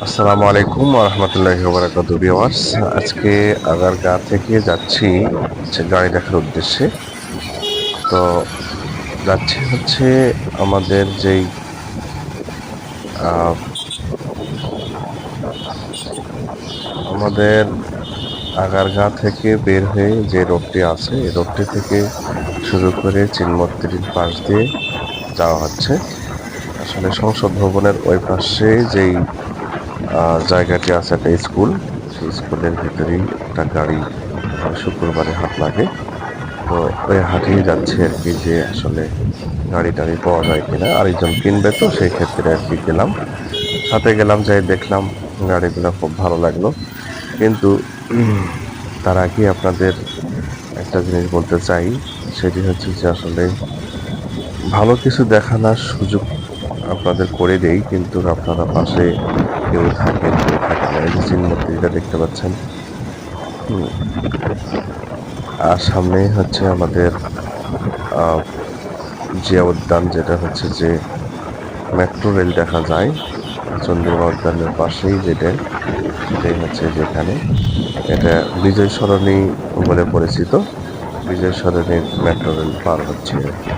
আসসালামু আলাইকুম ওয়া রাহমাতুল্লাহি ওয়া বারাকাতুহু ভিউয়ার্স। আজকে আগারগাঁ থেকে যাচ্ছি হচ্ছে গাড়ি দেখার উদ্দেশ্যে। তো যাচ্ছি হচ্ছে আমাদের যেই আহ, আমাদের আগারগাঁ থেকে বের হয়ে যে রোডটি আছে এই রোডটি থেকে শুরু করে চিনমত্রীর পাশ দিয়ে যাওয়া হচ্ছে। আসলে সংসদ ভবনের ওই পাশে যেই জায়গাটি আছে একটা স্কুল, সেই স্কুলের ভিতরেই একটা গাড়ি শুক্রবারে হাট লাগে। তো ওই হাটেই যাচ্ছি আর কি, যে আসলে গাড়ি টাড়ি পাওয়া যায় কিনা, আরেকজন কিনবে তো সেই ক্ষেত্রে আর কি গেলাম, সাথে গেলাম, যাই দেখলাম গাড়িগুলো খুব ভালো লাগলো। কিন্তু তার আগে আপনাদের একটা জিনিস বলতে চাই, সেটি হচ্ছে যে আসলে ভালো কিছু দেখানোর সুযোগ আপনাদের করে দেই, কিন্তু আপনারা পাশে কেউ থাকেন কেউ থাকেন না। এই যে চিনমন্ত্রীটা দেখতে পাচ্ছেন, হুম, আর সামনেই হচ্ছে আমাদের আহ জিয়া উদ্যান, যেটা হচ্ছে যে মেট্রো রেল দেখা যায় চন্দ্রিমা উদ্যানের পাশেই, যেটা সেটাই হচ্ছে যেখানে এটা বিজয় সরণি বলে পরিচিত। বিজয় সরণির মেট্রো রেল পার হচ্ছে আর কি।